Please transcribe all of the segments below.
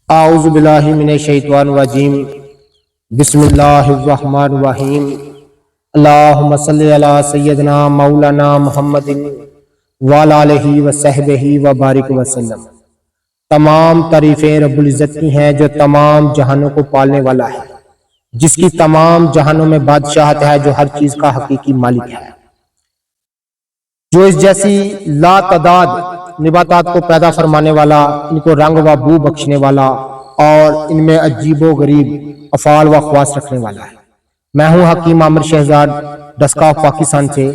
اعوذ باللہ من الشیطان الرجیم بسم اللہ الرحمن الرحیم اللہم صلی علی سیدنا مولانا محمد وعلی آلہ وصحبہ وبارک وسلم۔ تمام تعریفیں رب العزت کی ہیں جو تمام جہانوں کو پالنے والا ہے، جس کی تمام جہانوں میں بادشاہت ہے، جو ہر چیز کا حقیقی مالک ہے، جو اس جیسی لا تعداد نباتات کو پیدا فرمانے والا، ان کو رنگ و بو بخشنے والا اور ان میں عجیب و غریب افعال و خواص رکھنے والا ہے۔ میں ہوں حکیم عامر شہزاد ڈسکا پاکستان سے۔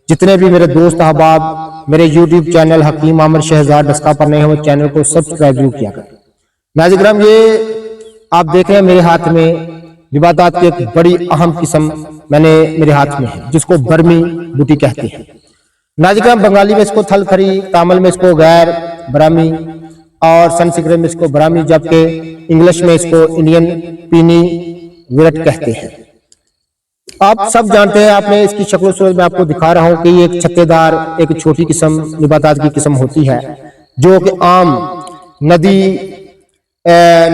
جتنے بھی میرے دوست احباب میرے یوٹیوب چینل حکیم عامر شہزاد ڈسکا پر نئے ہیں، چینل کو سبسکرائب ضرور کیا کریں۔ ناظرین کرام، یہ آپ دیکھ رہے ہیں میرے ہاتھ میں نباتات کی ایک بڑی اہم قسم میرے ہاتھ میں ہے، جس کو برمی بوٹی کہتے ہیں۔ ناظرین کرام، بنگالی میں اس کو تھل کھری، تامل میں اس کو غیر برامی اور سنسکرت میں اس کو برامی، جبکہ انگلش میں اس کو انڈین پینی ویرٹ کہتے ہیں۔ آپ سب جانتے ہیں، آپ نے اس کی شکل و صورت میں آپ کو دکھا رہا ہوں کہ یہ ایک چھتے دار ایک چھوٹی قسم نباتات کی قسم ہوتی ہے، جو کہ عام ندی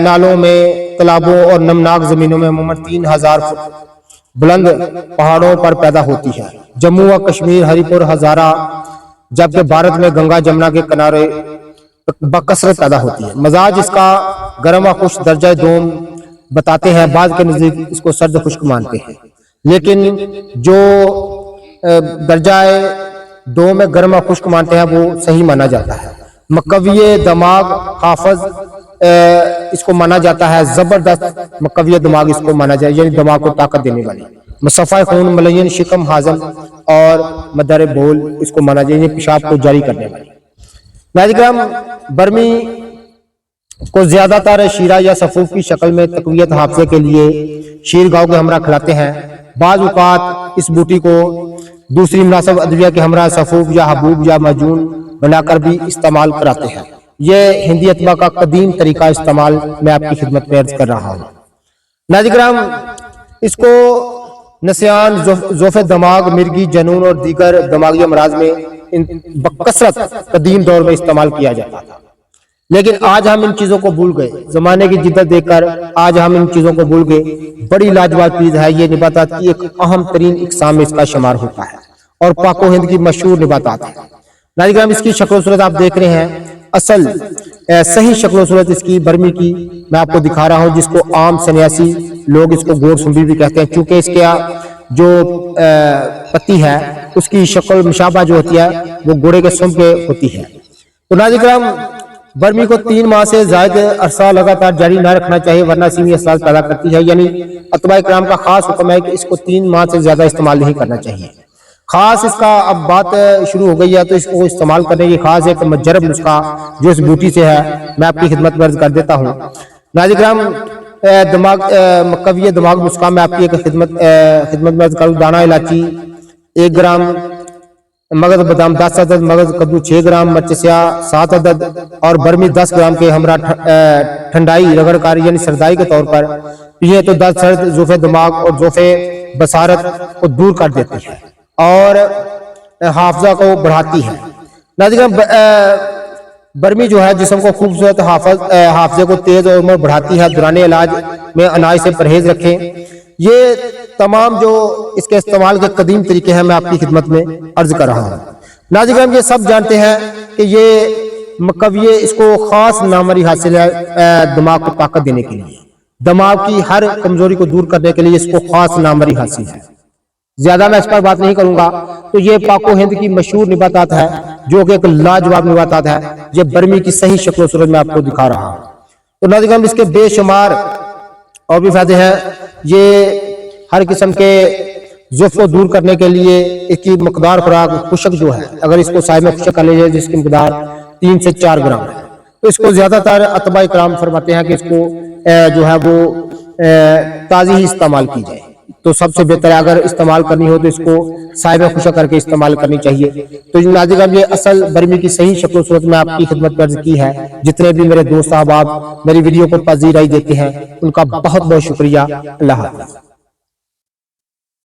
نالوں میں، تالابوں اور نمناک زمینوں میں عموماً 3000 فٹ بلند پہاڑوں پر پیدا ہوتی ہے۔ جموں و کشمیر، ہری پور، ہزارہ، جبکہ بھارت میں گنگا جمنا کے کنارے بکثرت پیدا ہوتی ہے۔ مزاج اس کا گرم و خشک درجہ دوم بتاتے ہیں، بعض کے نزدیک اس کو سرد خشک مانتے ہیں، لیکن جو درجہ دوم میں گرم و خشک مانتے ہیں وہ صحیح مانا جاتا ہے۔ مقوی دماغ حافظ اس کو مانا جاتا ہے، زبردست مقوی دماغ اس کو مانا جائے، یعنی دماغ کو طاقت دینے والی۔ مصفہ خون، ملین، شکم، ہاضم اور مدر بول اس کو مانا جائے، یعنی پیشاب کو جاری کرنے والی۔ ناظرین کرام، برمی کو زیادہ تر شیرہ یا صفوف کی شکل میں تقویت حافظے کے لیے شیر گاؤں کے ہمراہ کھلاتے ہیں۔ بعض اوقات اس بوٹی کو دوسری مناسب ادویہ کے ہمراہ صفوف یا حبوب یا معجون بنا کر بھی استعمال کراتے ہیں۔ یہ ہندی اطباء کا قدیم طریقہ استعمال میں آپ کی خدمت میں عرض کر رہا ہوں۔ ناظرین کرام، اس کو نسیان، ضعف دماغ، مرگی، جنون اور دیگر دماغی امراض میں بکثرت قدیم دور میں استعمال کیا جاتا تھا، لیکن آج ہم ان چیزوں کو بھول گئے۔ زمانے کی جدت دیکھ کر آج ہم ان چیزوں کو بھول گئے۔ بڑی لاجواب چیز ہے، یہ نباتات کی ایک اہم ترین اقسام میں اس کا شمار ہوتا ہے اور پاک و ہند کی مشہور نباتات ہے۔ ناظرین کرام، اس کی شکل و صورت آپ دیکھ رہے ہیں، اصل صحیح شکل و صورت اس کی برمی کی میں آپ کو دکھا رہا ہوں، جس کو عام سنیاسی لوگ اس کو گور سنبھی بھی کہتے ہیں، چونکہ اس کے جو پتی ہے اس کی شکل مشابہ جو ہوتی ہے وہ گھوڑے کے سم کے ہوتی ہے۔ تو ناظرین کرام، برمی کو 3 ماہ سے زائد عرصہ لگاتار جاری نہ رکھنا چاہیے، ورنہ سیمی اسرار پیدا کرتی ہے۔ یعنی اطباء کرام کا خاص حکم ہے کہ اس کو 3 ماہ سے زیادہ استعمال نہیں کرنا چاہیے۔ خاص اس کا اب بات شروع ہو گئی ہے تو اس کو استعمال کرنے کی خاص ایک مجرب نسخہ جو اس بوٹی سے ہے میں آپ کی خدمت میں عرض کر دیتا ہوں۔ ناظرین کرام، مقوی دماغ نسخہ میں آپ کی ایک خدمت میں عرض کروں۔ دانہ الائچی 1 گرام، مغز بادام 10 عدد، مغز کدو 6 گرام، مرچ سیاہ 7 عدد اور برمی 10 گرام کے ہمراہ ٹھنڈائی رگڑ کاری یعنی سردائی کے طور پر پیئیں تو درد، سرد، ضعف دماغ اور ضعف بصارت کو دور کر دیتی ہے اور حافظہ کو بڑھاتی ہے۔ ناظرین، برمی جو ہے جسم کو خوبصورت حافظے کو تیز اور عمر بڑھاتی ہے۔ دوران علاج میں اناج سے پرہیز رکھیں۔ یہ تمام جو اس کے استعمال کے قدیم طریقے ہیں میں آپ کی خدمت میں عرض کر رہا ہوں۔ ناظرین، یہ سب جانتے ہیں کہ یہ مقوی اس کو خاص ناموری حاصل ہے دماغ کو طاقت دینے کے لیے، دماغ کی ہر کمزوری کو دور کرنے کے لیے اس کو خاص ناموری حاصل ہے۔ زیادہ میں اس پر بات نہیں کروں گا۔ تو یہ پاک و ہند کی مشہور نباتات ہے جو کہ ایک لاجواب نباتات ہے۔ یہ برمی کی صحیح شکل و صورت میں آپ کو دکھا رہا ہوں۔ تو ناظرین، اس کے بے شمار اور بھی فائدے ہیں۔ یہ ہر قسم کے ضعف کو دور کرنے کے لیے اس کی مقدار خوراک خشک جو ہے، اگر اس کو سائے میں خشک کر لیا جائے جس کی مقدار 3 سے 4 گرام ہے، تو اس کو زیادہ تر اطباء کرام فرماتے ہیں کہ اس کو جو ہے وہ تازی ہی استعمال کی جائے تو سب سے بہتر ہے۔ اگر استعمال کرنی ہو تو اس کو سائے میں خشک کر کے استعمال کرنی چاہیے۔ تو ناظرین، یہ اصل برمی کی صحیح شکل و صورت میں آپ کی خدمت میں عرض کی ہے۔ جتنے بھی میرے دوست احباب میری ویڈیو کو پذیرائی دیتے ہیں ان کا بہت بہت شکریہ۔ اللہ حافظ۔